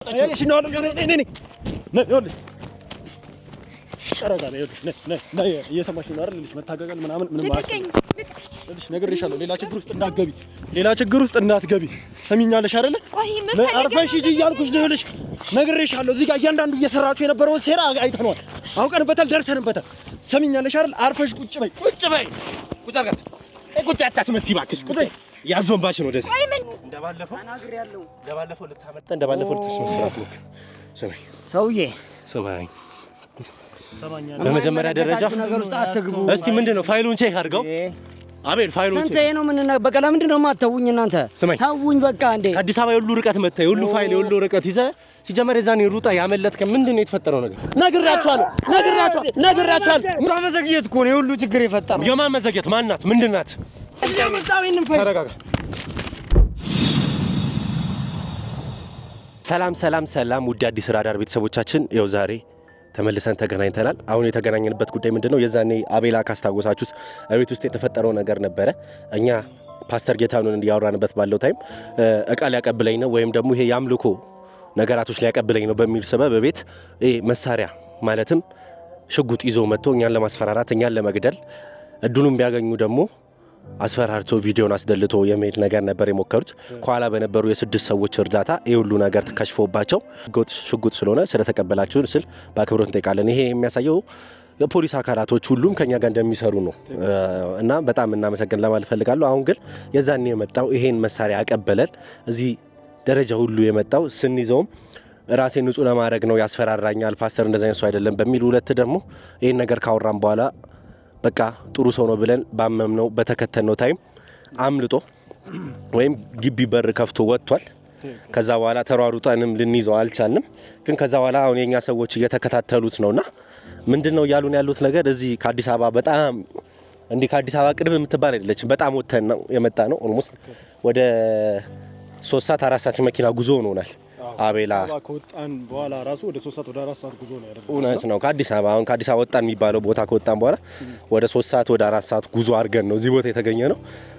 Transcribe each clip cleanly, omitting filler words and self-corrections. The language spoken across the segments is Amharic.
ايش نقول ني نقول شرقه لا እየሰማሽ ነው አይደል ልጅ መታገጋል ምናምን ልጅ ነግሬሻለሁ ሌላ ችግር ውስጥ እንዳትገቢ ሰሚኛለሽ አይደል አርፈሽ ሂጂ እያልኩሽ ነው ልጅ ነግሬሻለሁ እዚህ ጋር እያንዳንዱ እየሰራችሁ የነበረው ሴራ አይተነዋል አውቀንበታል ደርሰንበታል ሰሚኛለሽ አይደል አርፈሽ ቁጭ በይ ቁጭ አታስመስይ እባክሽ ቁጭ ያዞንባሽ ነው ደስ እንደባለፈው ተናግሬያለሁ እንደባለፈው ልትስመስላት ነው ሰማይ ሰውዬ ሰማኛ በመጀመሪያ ደረጃ ነገር ውስጥ አትግቡ እስቲ ምንድነው ፋይሉን ቼክ አድርገው አቤል ፋይሉን ቼክ ነው ምን በቃ ለምንድነው ማታውኝ እናንተ ታውኝ በቃ እንዴ አዲስ አበባ ሁሉ ርቀት መጣ ሁሉ ፋይል ሁሉ ርቀት ይዘ ሲጀመር የዛኔ ሩጣ ያመለጥከ ምንድነው የተፈጠረው ነገር ነግራችኋለሁ ማመዘግየት እኮ ነው ሁሉ ችግር የፈጠረው የማመዘግየት ማንናት ምንድናት ተረጋጋ ሰላም ውድ አዲስ ራዳር ቤተሰቦቻችን ያው ዛሬ ተመልሰን ተገናኝተናል አሁን የተገናኘንበት ጉዳይ ምንድነው የዛኔ አቤላ ካስታወሳችሁት እቤት ውስጥ የተፈጠረው ነገር ነበረ እኛ ፓስተር ጌታኑን እንዲያወራንበት ባለው ታይም እቃ ሊያቀብለኝ ነው ወይም ደግሞ ይሄ ያምልኮ ነገራቶች ሊያቀብለኝ ነው በሚል ሰበብ በቤት መሳሪያ ማለትም ሽጉጥ ይዞ መጥቶ እኛን ለማስፈራራት እኛን ለመግደል እድሉን ቢያገኙ ደግሞ አስፈራርቶ ቪዲዮን አስደልቶ የሜል ነገር ነበር የሞከሩት ኳላ በነበሩ የስድስት ሰዎች እርዳታ ሁሉ ነገር ተከሽፎባቸው ሽጉጥ ስለሆነ ስለተቀበላችሁን ስል በአክብሮት እንጠይቃለን ይሄ የሚያሳየው የፖሊስ አካላቶች ሁሉም ከኛ ጋር እንደሚሰሩ ነው እና በጣም እናመሰግን ለማለት ፈልጋለሁ አሁን ግን የዛኔ የመጣው ይሄን መሳሪያ አቀበለን እዚህ ደረጃ ሁሉ የመጣው ስንይዘውም ራሴን ንጹህ ለማድረግ ነው ያስፈራራኛል ፓስተር እንደዛ ነው አይደለም በሚል ሁለት ደግሞ ይሄን ነገር ካወራን በኋላ በቃ ጥሩ ሰው ነው ብለን ባመምነው በተከተልነው ታይም አምልጦ ወይም ግቢ በር ከፍቶ ወጥቷል ከዛ በኋላ ተሯሩጠንም ልንይዘው አልቻልንም ግን ከዛ በኋላ አሁን የኛ ሰዎች እየተከታተሉት ነውና ምንድነው ያሉን ያሉት ነገር እዚህ ከአዲስ አበባ በጣም እንዲ ከአዲስ አበባ ቅርብ የምትባል አይደለች በጣም ወተን ነው የመጣ ነው ኦልሞስት ወደ 3 ሰዓት 4 ሰዓት መኪና ጉዞ ሆኖናል አቤላ ከወጣን በኋላ ራሱ ወደ 3 ሰዓት ወደ 4 ሰዓት ጉዞ ነው ያደረገው እውነት ነው ከአዲስ አበባ አሁን ከአዲስ አበባ ወጣን የሚባለው ቦታ ከወጣን በኋላ ወደ 3 ሰዓት ወደ 4 ሰዓት ጉዞ አድርገን ነው እዚህ ቦታ የተገኘ ነው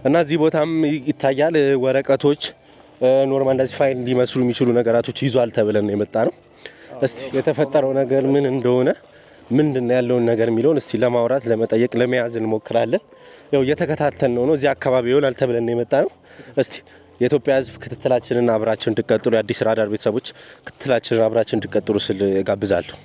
እና እዚህ ቦታም ይታያል ወረቀቶች ኖርማል እንደዚህ ፋይል ሊመስሉ የሚችሉ ነገራቶች ይዟል ተብለን ነው የመጣ ነው እስቲ የተፈጠረው ነገር ምን እንደሆነ ምንድነው ያለው ነገር የሚለውን እስቲ ለማውራት ለመጠየቅ ለመያዝ እንሞክራለን ያው እየተከታተልን ነው እዚህ አካባቢ ይሆናል ተብለን ነው የመጣ ነው እስቲ የኢትዮጵያ ሕዝብ ክትትላችንን አብራችን እንድትቀጥሉ የአዲስ ራዳር ቤተሰቦች ክትትላችንን አብራችን እንድትቀጥሉ ስል ጋብዛለሁ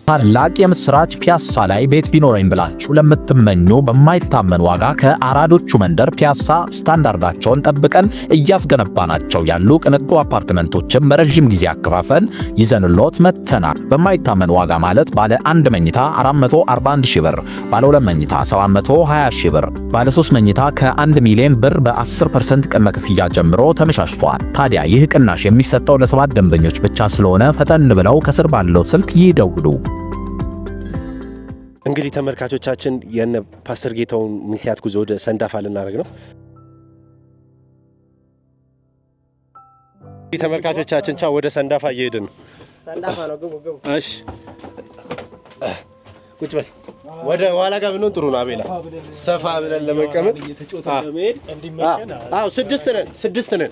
ታላቅ የምስራች ፒያሳ ላይ ቤት ቢኖረኝ ብላችሁ ለምትመኙ በማይታመን ዋጋ ከአራዶቹ መንደር ፒያሳ ስታንዳርዳቸውን ጠብቀን እያስገነባናቸው ያሉ ቅንጡ አፓርትመንቶችን በረጅም ጊዜ አከፋፈል ይዘንሎት መተናል። በማይታመን ዋጋ ማለት ባለ 1 መኝታ 441 ሺህ ብር፣ ባለ 2 መኝታ 720 ሺህ ብር፣ ባለ 3 መኝታ ከ1 ሚሊዮን ብር በ10% ቅድመ ክፍያ ጀምሮ ተመቻችቷል። ታዲያ ይህ ቅናሽ የሚሰጠው ለ7 ደንበኞች ብቻ ስለሆነ ፈጠን ብለው ከስር ባለው ስልክ ይደውሉ። እንግዲህ ተመልካቾቻችን የነ ፓስተር ጌታውን ምክንያት ጉዞ ወደ ሰንዳፋ ልናደርግ ነው ተመልካቾቻችን ቻው ወደ ሰንዳፋ እየሄድን ነው ሰንዳፋ ነው ግቡ እሺ ቁጭ በል ወደ ኋላ ጋር ብንሆን ጥሩ ነው አቤላ ሰፋ ብለን ለመቀመጥ አዎ ስድስት ነን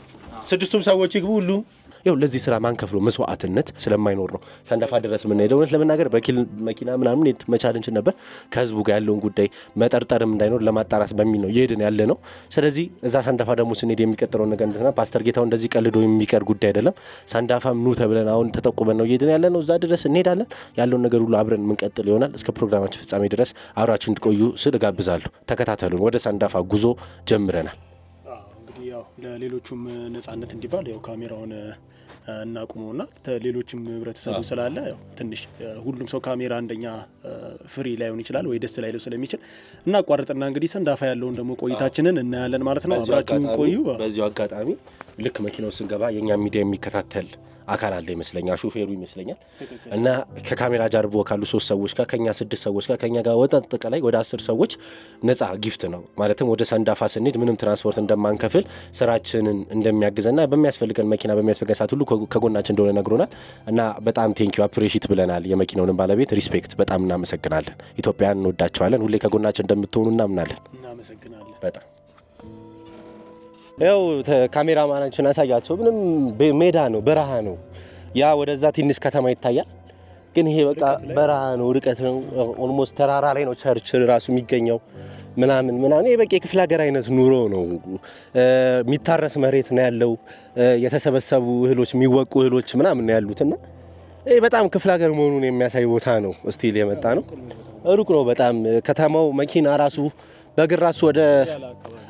ስድስቱም ሰዎች ይግቡ ሁሉም ያው ለዚህ ስራ ማን ከፍሎ መስዋዕትነት ስለማይኖር ነው ሰንዳፋ ድረስ ምን ሄደው ለመናገር በኪል መኪና ምናምን መቻል እንችል ነበር ከህዝቡ ጋር ያለውን ጉዳይ መጠርጠርም እንዳይኖር ለማጣራት በሚል ነው ይሄድን ያለ ነው ስለዚህ እዛ ሰንዳፋ ደግሞ ስንሄድ የሚቀጥለው ነገር እንደና ፓስተር ጌታው እንደዚህ ቀልዶ የሚቀር ጉዳይ አይደለም ሰንዳፋም ኑ ተብለን አሁን ተጠቁመን ነው ይሄድን ያለ ነው እዛ ድረስ እንሄዳለን ያለውን ነገር ሁሉ አብረን ምንቀጥል ይሆናል እስከ ፕሮግራማችን ፍጻሜ ድረስ አብራችሁ እንድትቆዩ ስል ጋብዛለሁ ተከታተሉን ወደ ሰንዳፋ ጉዞ ጀምረናል ያው ለሌሎቹም ነፃነት እንዲባል ያው ካሜራውን እናቁመውና ሌሎችም ህብረተሰቡ ስላለ ያው ትንሽ ሁሉም ሰው ካሜራ አንደኛ ፍሪ ላይሆን ይችላል ወይ ደስ ላይለው ስለሚችል እናቋርጥና እንግዲህ ሰንዳፋ ያለውን ደግሞ ቆይታችንን እናያለን ማለት ነው አብራችሁን ቆዩ በዚሁ አጋጣሚ ልክ መኪናው ስንገባ የኛ ሚዲያ የሚከታተል አካል አለ ይመስለኛል ሹፌሩ ይመስለኛል እና ከካሜራ ጀርባ ካሉ 3 ሰዎች ጋር ከኛ 6 ሰዎች ጋር ከኛ ጋር ወጣ ተቀላይ ወደ 10 ሰዎች ነፃ ጊፍት ነው ማለትም ወደ ሰንዳፋ ስንሄድ ምንም ትራንስፖርት እንደማንከፍል ስራችንን እንደሚያግዘና በሚያስፈልገን መኪና በሚያስፈልገን ሰዓት ሁሉ ከጎናችን እንደሆነ ነግሮናል እና በጣም ቴንኪው አፕሪሺየት ብለናል የመኪናውን ባለቤት ሪስፔክት በጣም እናመሰግናለን ኢትዮጵያን እንወዳቸዋለን ሁሌ ከጎናችን እንደምትሆኑ እናምናለን እናመሰግናለን በጣም ያው ካሜራማናችን አሳያቸው። ምንም ሜዳ ነው፣ በረሃ ነው። ያ ወደዛ ትንሽ ከተማ ይታያል፣ ግን ይሄ በቃ በረሃ ነው፣ ርቀት ነው። ኦልሞስት ተራራ ላይ ነው ቸርች ራሱ የሚገኘው ምናምን ይሄ በቃ የክፍለ ሀገር አይነት ኑሮ ነው። የሚታረስ መሬት ነው ያለው፣ የተሰበሰቡ እህሎች፣ የሚወቁ እህሎች ምናምን ነው ያሉትና ይሄ በጣም ክፍለ ሀገር መሆኑን የሚያሳይ ቦታ ነው። ስቲል የመጣ ነው፣ ሩቅ ነው በጣም ከተማው። መኪና ራሱ በእግር ራሱ ወደ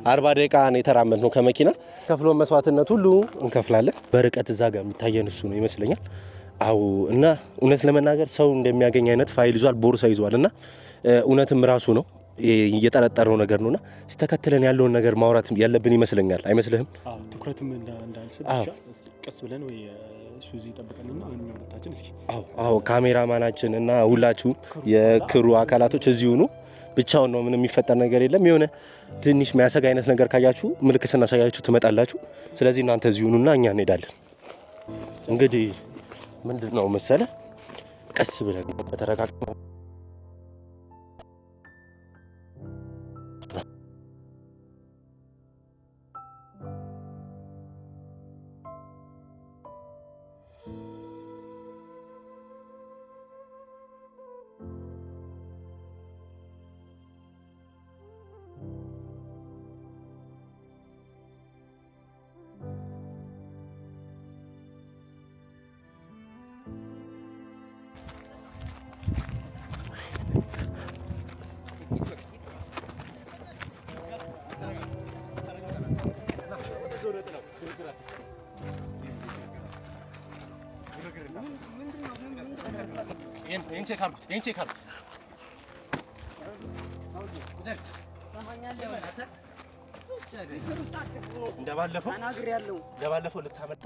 40 ደቂቃ ነው የተራመድ ነው ከመኪና ከፍሎ መስዋዕትነት ሁሉ እንከፍላለን። በርቀት እዛ ጋር የሚታየን እሱ ነው ይመስለኛል። አው እና እውነት ለመናገር ሰው እንደሚያገኝ አይነት ፋይል ይዟል፣ ቦርሳ ይዟል እና እውነትም ራሱ ነው እየጠረጠረው ነገር ነውና ተከትለን ያለውን ነገር ማውራት ያለብን ይመስለኛል። አይመስልህም? ትኩረትም እንዳንስብ ቀስ ብለን ወይ እሱ እዚህ ይጠብቀንና ወጣችን እስኪ ካሜራማናችን እና ሁላችሁም የክሩ አካላቶች እዚሁ ነው። ብቻውን ነው፣ ምንም የሚፈጠር ነገር የለም። የሆነ ትንሽ የሚያሰጋ አይነት ነገር ካያችሁ ምልክት ስናሳያችሁ ትመጣላችሁ። ስለዚህ እናንተ እዚሁ ሁኑና እኛ እንሄዳለን። እንግዲህ ምንድነው መሰለ ቀስ ብለን በተረጋጋ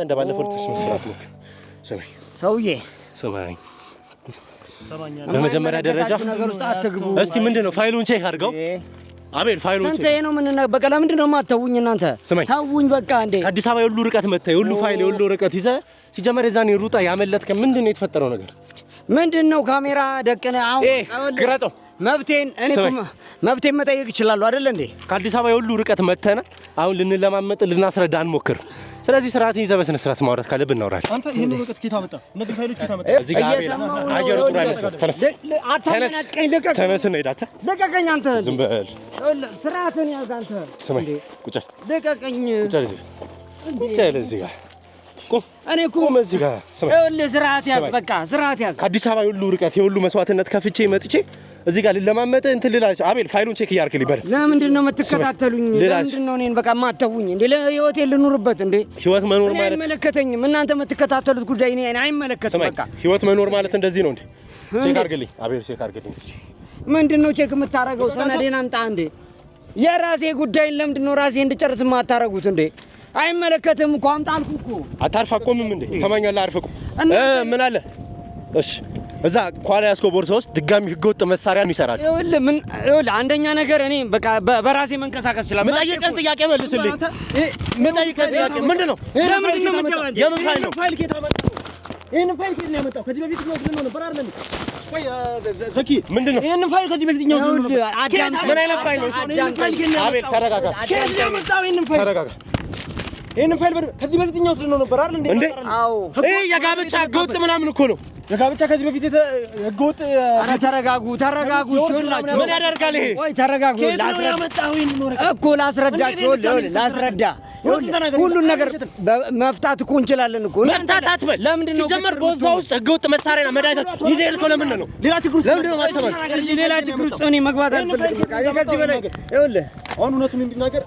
እንደባለፈው ልታስመስላት ነው። ስማኝ ሰውዬ ስማኝ፣ በመጀመሪያ ደረጃ እስቲ ምንድነው ፋይሉን ቼክ አድርገው። አቤል ፋይሉን ቼክ ስንት ነው? ምን በቃ ለምንድን ነው የማትተውኝ እናንተ? ተውኝ በቃ እንዴ። አዲስ አበባ የሁሉ ርቀት መጣ፣ የሁሉ ፋይል የሁሉ ርቀት ይዘህ ሲጀመር የዛኔ ሩጣ ያመለጥከ ምንድነው የተፈጠረው ነገር? ምንድነው ካሜራ ደቀነ? አሁን ግረጠው መብቴን መብቴን መጠየቅ እችላለሁ አይደል እንዴ? ከአዲስ አበባ የሁሉ ርቀት መተናል። አሁን ልንለማመጥ ልናስረዳ አንሞክር። ስለዚህ ስርዓት ይዘህ በስነ ስርዓት ማውራት ካለብን እናውራለን። አንተ ይሄን ርቀት ኬታ መጣ? እነዚህ ፋይሎች ኬታ መጣ? እዚህ ጋር አየሩ ጥሩ አይመስልም። ተነስ እንሂድ። ልቀቀኝ አንተ። ዝም በል። ስርዓትን ያዝ አንተ። ስማኝ፣ ቁጭ ልቀቀኝ። ቁጭ እዚህ ጋር እኔ እኮ እዚህ ጋር ስርዓት ያዝ፣ በቃ ስርዓት ያዝ። ከአዲስ አበባ የሁሉ ርቀት የሁሉ መስዋዕትነት ከፍቼ መጥቼ እዚህ ጋር ልለማመጥ እንትን ልላች። አቤል ፋይሉን ቼክ እያደረግልኝ በል። ለምንድን ነው የምትከታተሉኝ? ለምንድን ነው እኔን በቃ የማትተውኝ እንዴ? ለህይወቴ ልኑርበት እንዴ? ህይወት መኖር ማለት አይመለከተኝም። እናንተ የምትከታተሉት ጉዳይ እኔን አይመለከትም። በቃ ህይወት መኖር ማለት እንደዚህ ነው እንዴ? ቼክ አድርግልኝ አቤል፣ ቼክ አድርግልኝ። ምንድን ነው ቼክ የምታረገው? ሰነዴን አምጣ እንዴ። የራሴ ጉዳይን ለምንድን ነው ራሴ እንድጨርስ የማታረጉት እንዴ? አይመለከትም እኮ አምጣ አልኩህ እኮ። አታርፍ አቆምም እንዴ? ሰማኛለህ? አርፈቁ ምን አለ? እሺ እዛ ኳላ ያስኮ ቦርሳ ውስጥ ድጋሚ ህገወጥ መሳሪያን ይሰራል። ይኸውልህ አንደኛ ነገር እኔ በቃ በራሴ መንቀሳቀስ ይችላል። መጠየቀን ጥያቄ መልስልኝ። መጠየቀን ጥያቄ ምንድን ነው? ለምንድን ነው የምትደባደበው? የምን ፋይል ነው? ፋይል ኬታ መጣ? ይሄን ፋይል ኬት ነው ያመጣው? ከዚህ በፊት ነው ነበር አይደል? ቆይ ዘኪ ምንድን ነው ይሄን ፋይል ከዚህ በፊት ነው ነበር? ምን አይነት ፋይል ነው? አቤል ተረጋጋ። ኬት ነው ያመጣው? ይሄን ፋይል ተረጋጋ። ይሄን ፋይል ከዚህ በፊት ነው ነበር አይደል እንዴ? አዎ ይሄ የጋብቻ ህገወጥ ምናምን እኮ ነው። የጋብቻ ከዚህ በፊት ህገወጥ። ኧረ ተረጋጉ። ይኸውላችሁ ምን ያደርጋል ይሄ? ቆይ ተረጋጉ። ላስረዳችሁ። ላስረዳ። ሁሉን ነገር መፍታት እኮ እንችላለን እኮ። መፍታት አትበል። ለምንድን ነው ሲጀመር ቦርሳ ውስጥ ህገወጥ መሳሪያ መድኃኒት ይዘህ የሄድከው ለምንድን ነው? ሌላ ችግር ውስጥ ለምንድን ነው ማሰበው? ሌላ ችግር ውስጥ እኔ መግባት አልፈልግም። በቃ ከዚህ በላይ ይኸውልህ አሁን እውነቱን እንዲናገር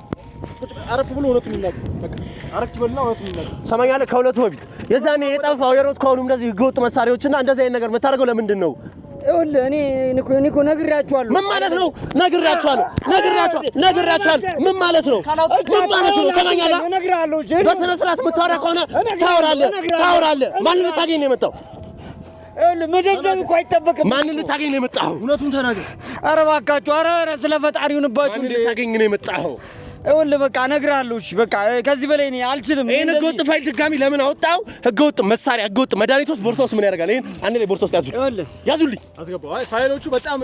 አረፍ ብሎ እውነቱን ይናገር። በቃ አረፍ ብሎና እውነቱን ይናገር። ሰማኛለህ? ከሁለቱ በፊት የዛኔ የጠፋው የሮጥከው አሁንም እንደዚህ ህገወጥ መሳሪያዎችና እንደዚህ አይነት ነገር የምታደርገው ለምንድን ነው? ይኸውልህ እኔ እኮ ነግሬያችኋለሁ። ምን ማለት ነው? ነግሬያችኋለሁ። ምን ማለት ነው? ሰማኛለህ? እነግርሃለሁ። በስነ ስርዓት የምታወራ ከሆነ ታወራለህ። ማንን ልታገኝ ነው የመጣው? መደብደብ እኮ አይጠበቅም። ማንን ልታገኝ ነው የመጣው? እውነቱን ተናገር። ኧረ እባካችሁ፣ ኧረ ስለ ፈጣሪ ይሁንባችሁ። ማንን ልታገኝ ነው የመጣው? ይኸውልህ በቃ እነግርሃለሁ። እሺ በቃ ከዚህ በላይ እኔ አልችልም። ይሄን ህገወጥ ፋይል ድጋሚ ለምን አወጣው? ህገወጥ መሳሪያ፣ ህገወጥ መድኃኒቶች ቦርሳ ውስጥ ምን ያደርጋል? ይሄን አንዴ ላይ ቦርሳ ውስጥ ያዙልኝ። አስገባው። አይ ፋይሎቹ በጣም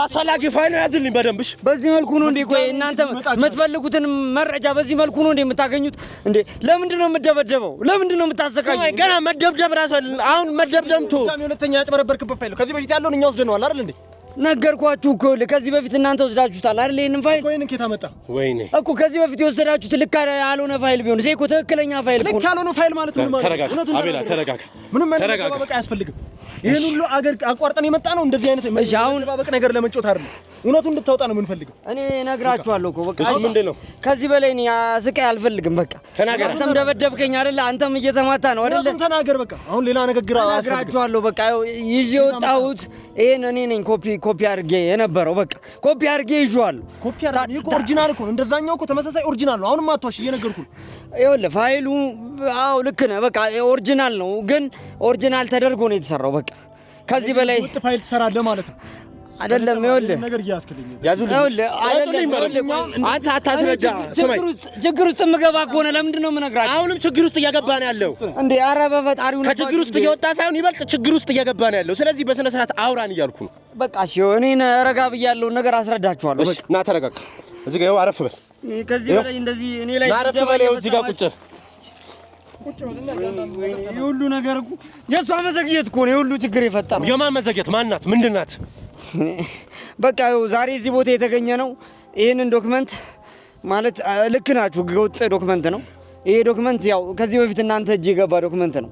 አስፈላጊ ፋይል ነው። ያዙልኝ በደንብ። እሺ በዚህ መልኩ ነው እንዴ? ቆይ እናንተ የምትፈልጉትን መረጃ በዚህ መልኩ ነው እንዴ የምታገኙት? እንዴ ለምንድን ነው የምትደበደበው? ለምንድን ነው የምታሰቃዩት? ገና መደብደብ ራሱ አሁን መደብደብቶ ሁለተኛ ያጭበረበርክበት ፋይል ነው። ከዚህ በፊት ያለውን እኛ ወስደነዋል አይደል እንዴ? ነገርኳችሁ እኮ ከዚህ በፊት እናንተ ወስዳችሁታል አይደል? ይሄንን ፋይል ቆይ እንኬታ መጣ ወይኔ እኮ ከዚህ በፊት የወሰዳችሁት ልክ ያልሆነ ፋይል ቢሆን እኮ ትክክለኛ ፋይል እኮ ልክ ያልሆነ ፋይል ማለት ነው ማለት ተረጋጋ አቤላ ተረጋጋ። ምንም በቃ አያስፈልግም። ይሄን ሁሉ አገር አቋርጠን የመጣ ነው እንደዚህ አይነት አሁን ባበቅ ነገር ለመጮት አይደለም። እውነቱን እንድታወጣ ነው የምንፈልገው። እኔ ነግራችኋለሁ እኮ በቃ እሺ ምንድነው? ከዚህ በላይ እኔ ስቃይ አልፈልግም። በቃ ተናገር። አንተም ደበደብከኝ አይደል? አንተም እየተማታ ነው አይደል? አንተም ተናገር በቃ። አሁን ሌላ ንግግር ነግራችኋለሁ። በቃ ይዤ ወጣሁት። ይሄን እኔ ነኝ ኮፒ አድርጌ የነበረው በቃ ኮፒ አድርጌ ይዤዋለሁ። ኮፒ አድርጌ እኮ ኦሪጂናል እኮ ነው። እንደዛኛው እኮ ተመሳሳይ ኦሪጂናል ነው። አሁንም አትዋሽ፣ እየነገርኩህ ነው። ይኸውልህ ፋይሉ አዎ ልክ ነህ። በቃ ኦሪጂናል ነው፣ ግን ኦሪጂናል ተደርጎ ነው የተሰራው። በቃ ከዚህ በላይ ወጥ ፋይል ትሰራለህ ማለት ነው አይደለም? ይኸውልህ ነገር እያስከለኝ ይኸውልህ አይደለም። አንተ አታስረዳ። ስማኝ፣ ችግር ውስጥ የምገባ ከሆነ ለምንድን ነው የምነግራቸው? አሁንም ችግር ውስጥ እየገባ ነው ያለው እንዴ? ኧረ በፈጣሪው ነው። ከችግር ውስጥ እየወጣ ሳይሆን ይበልጥ ችግር ውስጥ እየገባ ነው ያለው። ስለዚህ በስነ ስርዓት አውራን እያልኩ ነው። በቃ እሺ፣ እኔን ረጋ ብያለሁ፣ ነገር አስረዳችኋለሁ። በቃ ና ተረጋጋ። እዚህ ጋር ይኸው አረፍ በል። ከዚህ በላይ እንደዚህ እኔ ላይ አረፍ በል። ይኸው እዚህ ጋር ቁጭ የሁሉ ነገር እኮ የእሷ መዘግየት እኮ ነው የሁሉ ችግር የፈጠረው። የማን መዘግየት? ማናት? ምንድን ናት? በቃ ይኸው ዛሬ እዚህ ቦታ የተገኘ ነው። ይህንን ዶክመንት ማለት ልክ ናችሁ፣ ህገወጥ ዶክመንት ነው ይሄ ዶክመንት። ያው ከዚህ በፊት እናንተ እጅ የገባ ዶክመንት ነው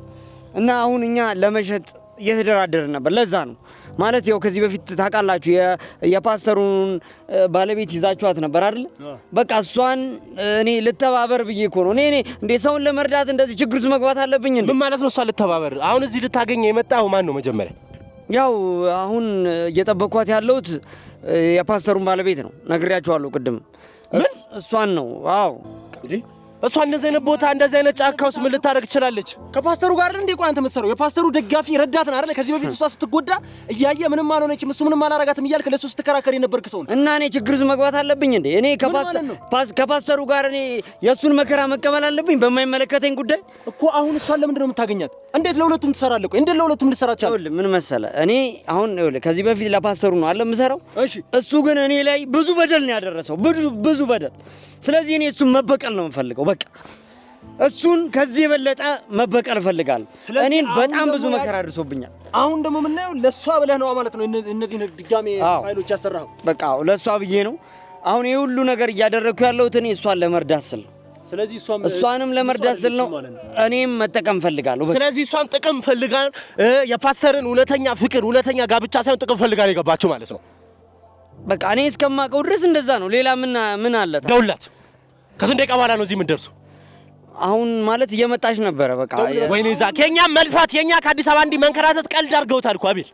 እና አሁን እኛ ለመሸጥ እየተደራደርን ነበር። ለዛ ነው ማለት ያው ከዚህ በፊት ታውቃላችሁ የፓስተሩን ባለቤት ይዛችኋት ነበር አይደል? በቃ እሷን እኔ ልተባበር ብዬ እኮ ነው። እኔ እንደ ሰውን ለመርዳት እንደዚህ ችግር ውስጥ መግባት አለብኝ እንዴ? ምን ማለት ነው እሷን ልተባበር? አሁን እዚህ ልታገኝ የመጣው ማን ነው መጀመሪያ? ያው አሁን እየጠበቅኳት ያለሁት የፓስተሩን ባለቤት ነው። ነግሬያችኋለሁ ቅድም። ምን እሷን ነው? አዎ እሷ እንደዚህ አይነት ቦታ እንደዚህ አይነት ጫካ ውስጥ ምን ልታደርግ ትችላለች? ከፓስተሩ ጋር እንዴ? ቆይ አንተ የምትሰራው የፓስተሩ ደጋፊ ረዳት ነህ አይደል? ከዚህ በፊት እሷ ስትጎዳ እያየ ምንም አልሆነችም እሱ ምንም አላረጋትም እያልክ ለሱ ስትከራከር የነበርክ ሰው ነህ። እና እኔ ችግር ውስጥ መግባት አለብኝ እንዴ? እኔ ከፓስተሩ ጋር እኔ የእሱን መከራ መቀበል አለብኝ በማይመለከተኝ ጉዳይ እኮ። አሁን እሷን ለምንድን ነው የምታገኛት? እንዴት ለሁለቱም ትሰራለህ? ቆይ እንዴት ለሁለቱም ልትሰራ ቻልክ? ምን መሰለህ፣ እኔ አሁን ከዚህ በፊት ለፓስተሩ ነው አለ የምሰራው። እሺ እሱ ግን እኔ ላይ ብዙ በደል ነው ያደረሰው፣ ብዙ በደል። ስለዚህ እኔ እሱን መበቀል ነው የምፈልገው። በቃ እሱን ከዚህ የበለጠ መበቀል እፈልጋለሁ። እኔን በጣም ብዙ መከራ አድርሶብኛል። አሁን ደግሞ የምናየው ለሷ ብለህ ነው ማለት ነው እነዚህ ድጋሜ ፋይሎች ያሰራኸው? በቃ ለሷ ብዬ ነው አሁን ይሄ ሁሉ ነገር እያደረግኩ ያለሁት እኔ እሷን ለመርዳት ስል። ስለዚህ እሷንም ለመርዳት ስል ነው እኔም መጠቀም ፈልጋለሁ። ስለዚህ እሷም ጥቅም ፈልጋል። የፓስተርን እውነተኛ ፍቅር እውነተኛ ጋብቻ ሳይሆን ጥቅም ፈልጋል የገባችው ማለት ነው። በቃ እኔ እስከማውቀው ድረስ እንደዛ ነው። ሌላ ምን አለ? ደውላት። ከስንት ደቂቃ በኋላ ነው እዚህ የምትደርሰው? አሁን ማለት እየመጣች ነበረ። በቃ ወይኔ እዛ ከኛ መልፋት የኛ ከአዲስ አበባ እንዲህ መንከራተት ቀልድ አድርገውታል እኮ አቤል።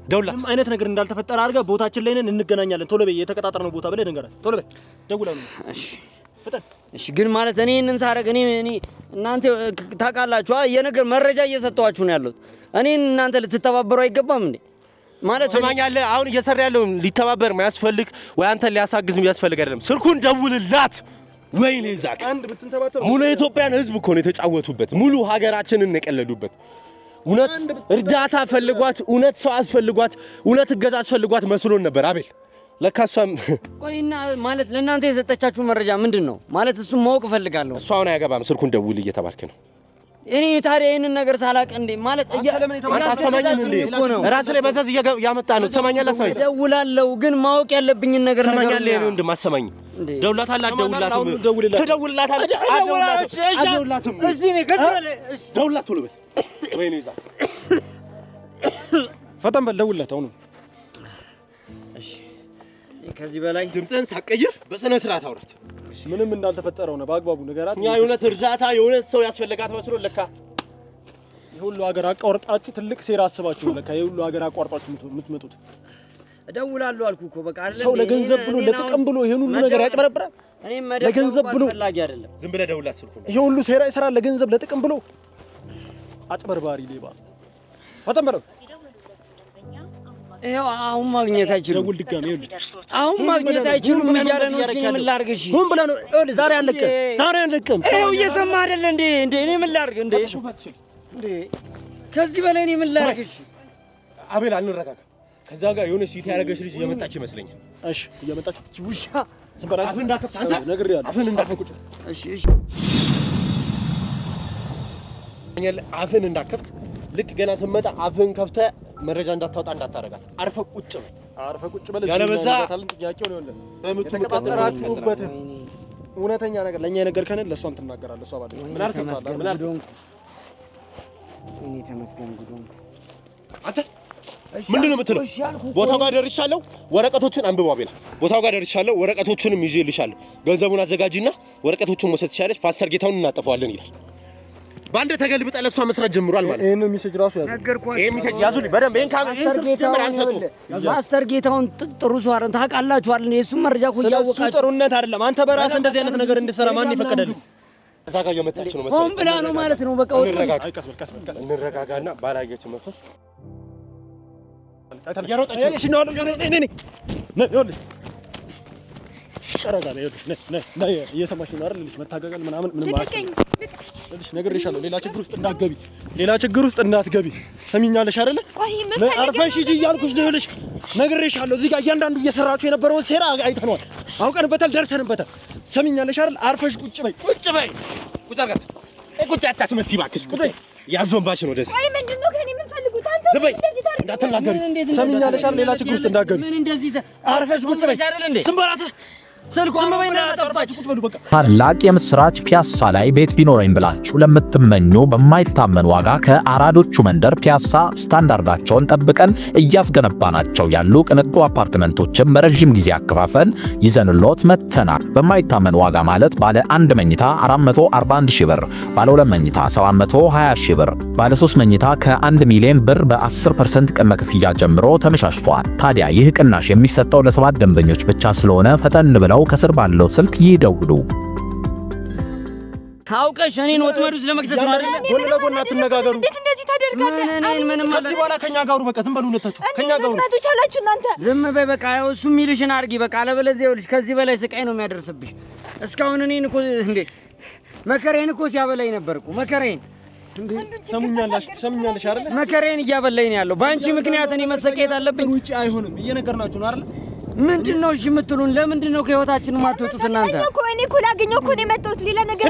ደውላት። ምንም አይነት ነገር እንዳልተፈጠረ አድርገህ ቦታችን ላይ ነን እንገናኛለን፣ ቶሎ በይ የተቀጣጠርነው ቦታ ብለህ ንገራት። ቶሎ በይ ደውላው። እሺ እሺ። ግን ማለት እኔ ሳረግ እኔ እናንተ ታውቃላችሁ የነገር መረጃ እየሰጠኋችሁ ነው ያለሁት። እኔን እናንተ ልትተባበሩ አይገባም እንዴ? ማለት ሰማኛለህ? አሁን እየሰራ ያለው ሊተባበር ማያስፈልግ ወይ አንተ ሊያሳግዝ የሚያስፈልግ አይደለም። ስልኩን ደውልላት። ወይኔ ዛክ አንድ ብትንተባተው ሙሉ የኢትዮጵያን ሕዝብ እኮ ነው የተጫወቱበት። ሙሉ ሀገራችንን ነው የቀለዱበት። እውነት እርዳታ ፈልጓት፣ እውነት ሰው አስፈልጓት፣ እውነት እገዛ አስፈልጓት መስሎን ነበር አቤል። ለካ እሷም ቆይና ማለት ለእናንተ የሰጠቻችሁ መረጃ ምንድን ነው ማለት? እሱን ማወቅ እፈልጋለሁ። እሷ አሁን አያገባም። ስልኩን ደውል እየተባልክ ነው። እኔ ታዲያ ይሄንን ነገር ሳላቅ እንዴ ማለት አታሰማኝም እንዴ? ራስ ላይ በዛዝ ያመጣ ነው። ትሰማኛለህ? ሰው እደውላለሁ፣ ግን ማወቅ ያለብኝ ነገር ትሰማኛለህ? እኔ ወንድም አሰማኝ። ደውላታለህ። አትደውልላትም? ትደውልላታለህ። አትደውልላትም? እዚህ ነው ከደለ። ደውልላት ቶሎ በል። ወይኔ ይዛ ፈጠን በል ደውልላት አሁን። እሺ ከዚህ በላይ ድምፅህን ሳትቀይር በስነ ስርዓት አውራት። ምንም እንዳልተፈጠረው ነው በአግባቡ ነገራት። እኛ የእውነት እርዳታ የእውነት ሰው ያስፈልጋት መስሎ ለካ የሁሉ ሀገር አቋርጣችሁ ትልቅ ሴራ አስባችሁ ለካ የሁሉ ሀገር አቋርጣችሁ የምትመጡት። እደውላለሁ አልኩ እኮ በቃ አይደለም። ሰው ለገንዘብ ብሎ ለጥቅም ብሎ ይሄን ሁሉ ነገር ያጭበረብራል። እኔም ለገንዘብ ብሎ አስፈላጊ አይደለም። ዝም ብለህ ደውላት ስልኩን። ይሄ ሁሉ ሴራ ይሰራል ለገንዘብ ለጥቅም ብሎ። አጭበርባሪ ሌባ። ፈጠን በለው። ይሄው አሁን ማግኘት አይችልም። ደውል ድጋሜ ይሁን አሁን ማግኘት አይችሉም እያለ ነው። እሺ ምን ላድርግ? እሺ ምን ብለህ ነው? ዛሬ አለቅም። ይኸው እየሰማህ አይደለ እንዴ? እኔ ምን ላድርግ እንዴ? ከዚህ በላይ እኔ ምን ላድርግ? እሺ አቤል አንረጋጋ። ከዛ ጋር የሆነ ሲቲ ያደረገች ልጅ እየመጣች ይመስለኛል። እሺ እየመጣች ውሻ አፍን እንዳከፍት አንተ ነግሬሃለሁ። አፍን እንዳከፍት እሺ አፍን እንዳከፍት ልክ ገና ስመጣ አፍን ከፍተህ መረጃ እንዳታወጣ እንዳታረጋት። አርፈህ ቁጭ በል። ያለበዛ ጥያቄው ነው ያለው የተቀጣጠራችሁበትን እውነተኛ ነገር ለኛ የነገርከን ለሷም ትናገራለህ። እሷ ባለ ምን አልሰማህ? ምን አልኩ? እኔ ተመስገን ጉዶን አንተ ምንድን ነው የምትለው? ቦታው ጋር ደርሻለሁ፣ ወረቀቶቹን አንብቡ አቤላ። ቦታው ጋር ደርሻለሁ፣ ወረቀቶቹንም ይዤልሻለሁ። ገንዘቡን አዘጋጂና ወረቀቶቹን መውሰድ ትችላለች። ፓስተር ጌታውን እናጠፋዋለን ይላል። ባንደ ተገልብጠ ለሷ መስራት ጀምሯል ማለት ነው። ይሄን ሜሴጅ ራሱ ያዙ። ይሄን ሜሴጅ ያዙልኝ በደንብ። ይሄን ፓስተር ጌታውን ጥሩ ሰው አይደል? ታውቃላችሁ አይደል? የእሱን መረጃ እኮ እያወቃችሁ ጥሩነት አይደለም። አንተ በራስህ እንደዚህ አይነት ነገር እንድትሰራ ማን ይፈቀደልህ? እዛ ጋር እየመጣች ነው መሰለኝ። ሆን ብላ ነው ማለት ነው። በቃ እንረጋጋና ባላየች መንፈስ እየሰማሽ ነው አይደል? መታገል ምናምን ምንም ነግሬሻለሁ። ሌላ ችግር ውስጥ እንዳትገቢ ሰሚኛለሽ አይደለ? አርፈሽ ሂጂ እያልኩሽ ነው። ይኸውልሽ ነግሬሻለሁ። እዚህ ጋር እያንዳንዱ እየሰራችሁ የነበረውን ሴራ አይተነዋል፣ አውቀንበታል፣ ደርሰንበታል። ሰሚኛለሽ አይደል? አርፈሽ ቁጭ በይ። ቁጭ አታስመስይ እባክሽ። ቁጭ ያዞንባሽ ነው ደስ አይ ምንድነው ከኔ የምትፈልጉት? አንተ እንዳትናገሪ ሰሚኛለሽ አይደል? ሌላ ችግር ውስጥ እንዳትገቢ ምን እንደዚህ አርፈሽ ቁጭ በይ። ዝም በላት። ስልኳን በበይና ጠፋች። ታላቅ የምስራች! ፒያሳ ላይ ቤት ቢኖረኝ ብላችሁ ለምትመኙ በማይታመን ዋጋ ከአራዶቹ መንደር ፒያሳ ስታንዳርዳቸውን ጠብቀን እያስገነባናቸው ያሉ ቅንጡ አፓርትመንቶችን በረጅም ጊዜ አከፋፈል ይዘንሎት መተናል። በማይታመን ዋጋ ማለት ባለ 1 መኝታ 441 ሺህ ብር፣ ባለ 2 መኝታ 720 ሺህ ብር፣ ባለ 3 መኝታ ከ1 ሚሊዮን ብር በ10% ቅድመ ክፍያ ጀምሮ ተመቻችቷል። ታዲያ ይህ ቅናሽ የሚሰጠው ለ7 ደንበኞች ብቻ ስለሆነ ፈጠን ብለው ከስር ባለው ስልክ ይደውሉ። ታውቀሽ እኔን ወጥመድ ውስጥ ለመክተት ነው አይደል? ጎን ለጎን አትነጋገሩ። እንዴት እንደዚህ ታደርጋለህ? ምንም ከዚህ በኋላ ከኛ ጋሩ በቃ ዝም በሉ። ሁለታችሁ ከኛ ጋሩ እናቶች አላችሁ እናንተ። ዝም በይ በቃ። ያው እሱ የሚልሽን አድርጊ በቃ። አለበለዚያ ይኸውልሽ ከዚህ በላይ ስቃይ ነው የሚያደርስብሽ። እስካሁን እኔን እኮ እንዴ መከሬን እኮ ሲያበላኝ ነበር እኮ መከሬን። ሰሙኛለሽ አይደል? መከሬን እያበላኝ ነው ያለው። በአንቺ ምክንያት እኔ መሰቃየት አለብኝ? ውጪ አይሆንም እየነገርናችሁ ነው አይደል? ምንድን ነው እሺ የምትሉን? ለምንድን ነው ከህይወታችን የማትወጡት እናንተ? እኔ እኮ ላገኘው እኮ ነው የመጣሁት። ሌላ ነገር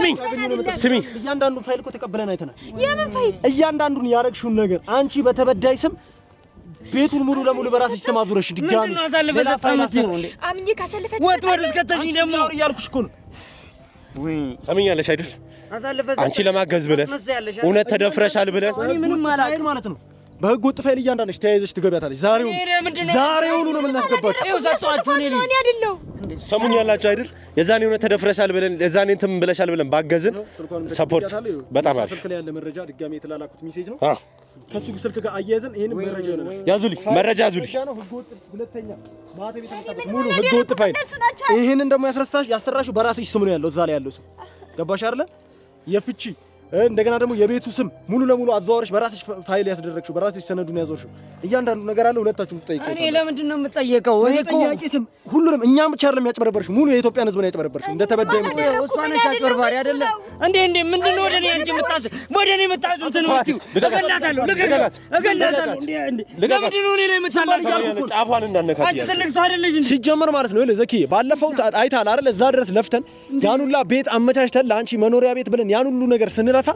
ስሚ፣ እያንዳንዱ ፋይል እኮ ተቀበለን አይተናል። የምን ፋይል? እያንዳንዱን ያረግሽውን ነገር አንቺ በተበዳይ ስም ቤቱን ሙሉ ለሙሉ በራስሽ ስም አዙረሽ ድጋሚ ምንድን ነው አሳልፈሽ ሰጣምት ነው እንዴ? አምኜ ካሳልፈሽ ወጥ እስከተሽኝ ደግሞ እያልኩሽ እኮ ነው። ወይ ሰሚኛለሽ አይደል? አሳልፈሽ አንቺ ለማገዝ ብለን እውነት ተደፍረሻል ብለን እኔ ምንም አላውቅም ማለት ነው። በህግ ወጥ ፋይል እያንዳንድሽ ተያይዘሽ ትገቢያታለሽ። ዛሬውኑ ነው የምናስገባችሁ። ይኸው ሰጣችሁ። እኔ አይደለሁ ሰሙኛላችሁ አይደል? የዛኔ እውነት ተደፍረሻል ብለን የዛኔ እንትን ብለሻል ብለን ባገዝን ሰፖርት በጣም አሪፍ። ስልክ ላይ ያለ መረጃ ድጋሚ የተላላኩት ሜሴጅ ነው። ከሱ ስልክ ጋር አያይዘን ይሄንን መረጃ ነው ያዙልኝ፣ መረጃ ያዙልኝ። ህገወጥ ሁለተኛ ማተብ የተመታበት ሙሉ ህገወጥ ፋይል። ይሄንን ደግሞ ያሰራሽው በራስሽ ስም ነው ያለው እዛ ላይ ያለው ስም ገባሽ አይደለ? የፍቺ እንደገና ደግሞ የቤቱ ስም ሙሉ ለሙሉ አዘዋወርሽ በራስሽ ፋይል ያስደረግሽው በራስሽ ሰነዱን ያዞርሽው እያንዳንዱ ነገር አለ። ሁለታችሁም ትጠይቁ። እኔ ለምንድን ነው የምጠየቀው? እኔ እኮ ጥያቄ ስም ሁሉንም እኛም ብቻ አይደለም ያጭበረበርሽ፣ ሙሉ የኢትዮጵያን ህዝብ ነው ያጭበረበርሽ። እንደተበዳይ መስሎኝ እሷ ነች አጭበርባሪ አይደለ እንዴ? ምንድን ነው ወደ እኔ አንቺ የምታዝ ወደ እኔ የምታዝ እንትን ነው እገላታለሁ። ለምንድን ነው እኔ ላይ የምታላልቀው? ጫፏን እንዳነካት አንቺ ትልቅ ሰው አይደለሽ እንዴ? ሲጀመር ማለት ነው። ዘኪ ባለፈው አይታል አይደል? እዛ ድረስ ለፍተን ያን ሁላ ቤት አመቻችተን ለአንቺ መኖሪያ ቤት ብለን ያን ሁሉ ነገር ስንለፋ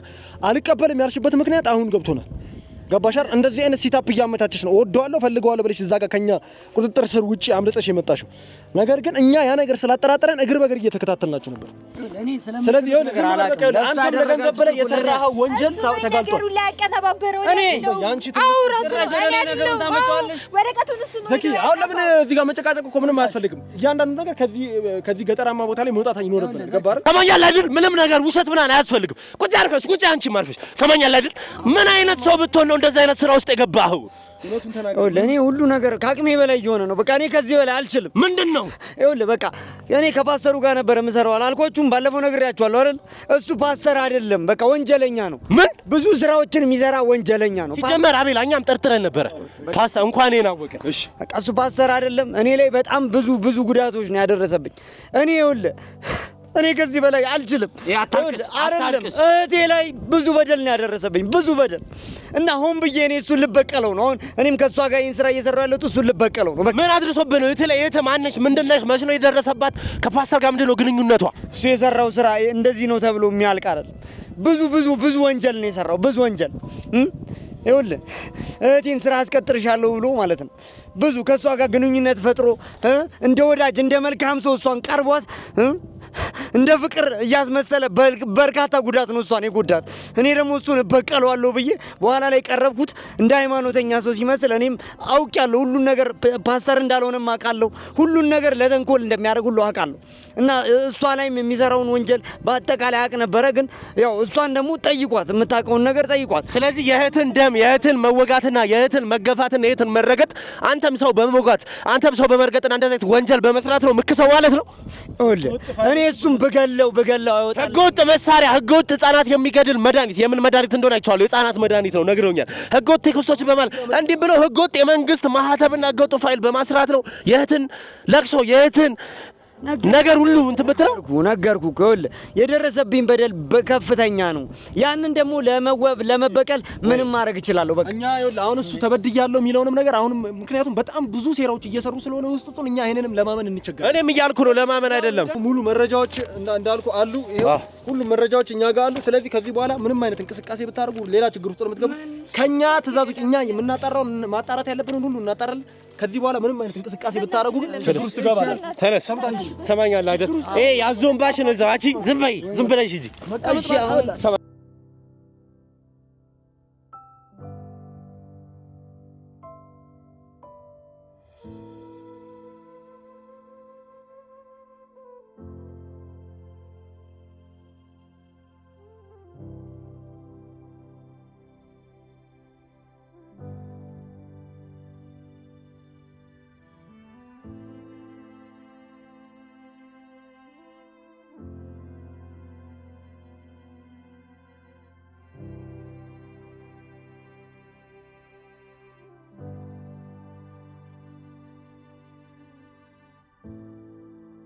አልቀበልም ያልሽበት ምክንያት አሁን ገብቶናል። ገባሻር? እንደዚህ አይነት ሲታፕ እያመቻቸሽ ነው። ወደዋለሁ ፈልገዋለሁ ብለሽ እዛ ጋር ከኛ ቁጥጥር ስር ውጪ አምልጠሽ የመጣሽው ነገር ግን እኛ ያ ነገር ስላጠራጠረን እግር በእግር እየተከታተልናችሁ ነበር። ስለዚህ ይኸውልህ አንተ ለገንዘብ ብለህ የሰራኸው ወንጀል ተጋልጧል። እኔ ያንቺ ዘኪ አሁን ለምን እዚህ ጋር መጨቃጨቅ እኮ ምንም አያስፈልግም። እያንዳንዱ ነገር ከዚህ ገጠራማ ቦታ ላይ መውጣት ይኖርብናል። ገባህ? ሰማኛለህ አይደል? ምንም ነገር ውሸት ምናምን አያስፈልግም። ቁጭ አርፈሽ ቁጭ አንቺ ማርፈሽ ሰማኛለህ አይደል? ምን አይነት ሰው ብትሆን ነው እንደዛ አይነት ስራ ውስጥ የገባኸው? ለእኔ ሁሉ ነገር ከአቅሜ በላይ እየሆነ ነው። በቃ እኔ ከዚህ በላይ አልችልም። ምንድነው? ይኸውልህ በቃ እኔ ከፓስተሩ ጋር ነበር የምሰራው አላልኳችሁም? ባለፈው ነግሬያችኋለሁ አይደል? እሱ ፓስተር አይደለም፣ በቃ ወንጀለኛ ነው። ምን ብዙ ስራዎችን የሚሰራ ወንጀለኛ ነው። ሲጀመር አቤላ እኛም ጠርጥረን ነበረ። ፓስተር እንኳን የናወቀ እሺ፣ በቃ እሱ ፓስተር አይደለም። እኔ ላይ በጣም ብዙ ጉዳቶች ነው ያደረሰብኝ። እኔ ከዚህ በላይ አልችልም። አይደለም እህቴ ላይ ብዙ በደል ነው ያደረሰብኝ፣ ብዙ በደል እና ሆን ብዬ እኔ እሱን ልበቀለው ነው። አሁን እኔም ከእሷ ጋር ይህን ስራ እየሰራሁ ያለሁት እሱን ልበቀለው ነው። ምን አድርሶብህ ነው? እህትህ ማነች? ምንድነሽ? መች ነው የደረሰባት? ከፓስተር ጋር ምንድን ነው ግንኙነቷ? እሱ የሰራው ስራ እንደዚህ ነው ተብሎ የሚያልቅ አይደለም። ብዙ ወንጀል ነው የሰራው፣ ብዙ ወንጀል። ይኸውልህ እህቴን ስራ አስቀጥርሻለሁ ብሎ ማለት ነው ብዙ ከእሷ ጋር ግንኙነት ፈጥሮ እንደ ወዳጅ እንደ መልካም ሰው እሷን ቀርቧት እንደ ፍቅር እያስመሰለ በርካታ ጉዳት ነው እሷን የጎዳት። እኔ ደግሞ እሱን እበቀለዋለሁ ብዬ በኋላ ላይ ቀረብኩት እንደ ሃይማኖተኛ ሰው ሲመስል። እኔም አውቄያለሁ ሁሉን ነገር ፓስተር እንዳልሆነም አውቃለሁ። ሁሉን ነገር ለተንኮል እንደሚያደርግ ሁሉ አውቃለሁ። እና እሷ ላይም የሚሰራውን ወንጀል በአጠቃላይ አውቅ ነበረ። ግን ያው እሷን ደግሞ ጠይቋት፣ የምታውቀውን ነገር ጠይቋት። ስለዚህ የእህትን ደም የእህትን መወጋትና የእህትን መገፋትና የእህትን መረገጥ አንተም ሰው በመወጋት አንተም ሰው በመርገጥና እንደዚህ ወንጀል በመስራት ነው ምክሰው ማለት ነው። እኔ እሱም ብገለው አይወጣም። ህገወጥ መሳሪያ፣ ህገወጥ ህጻናት የሚገድል መድኃኒት፣ የምን መድኃኒት እንደሆነ አይቻለሁ። የህጻናት መድኃኒት ነው ነግረውኛል። ህገወጥ ቴክስቶች በማለት እንዲህ ብለው ህገወጥ የመንግስት ማህተብና ህገወጥ ፋይል በማስራት ነው የእህትን ለቅሶ የእህትን ነገር ሁሉ እንትን ብትለው ነገርኩህ እኮ የደረሰብኝ በደል ከፍተኛ ነው። ያንን ደግሞ ለመበቀል ምንም ማድረግ እችላለሁ። በቃ እኛ አሁን እሱ ተበድያለሁ የሚለውንም ነገር አሁንም ምክንያቱም በጣም ብዙ ሴራዎች እየሰሩ ስለሆነ ውስጡን እኛ ይሄንንም ለማመን እንቸገራለን። እኔም እያልኩ ነው ለማመን አይደለም። ሙሉ መረጃዎች እንዳልኩ አሉ። ይሄው ሁሉ መረጃዎች እኛ ጋር አሉ። ስለዚህ ከዚህ በኋላ ምንም አይነት እንቅስቃሴ ብታደርጉ ሌላ ችግር ውስጥ ነው የምትገቡት። ከኛ ትእዛዞች እኛ የምናጣራውን ማጣራት ያለብንን ሁሉ እናጣራለን። ከዚህ በኋላ ምንም አይነት እንቅስቃሴ ብታደርጉ ችግር ውስጥ ትገባላችሁ። ተነስ፣ ሰማኛለህ አይደል? ያዞን ባሽ ነው። እዛው አንቺ ዝም በይ፣ ዝም ብለሽ ሂጂ።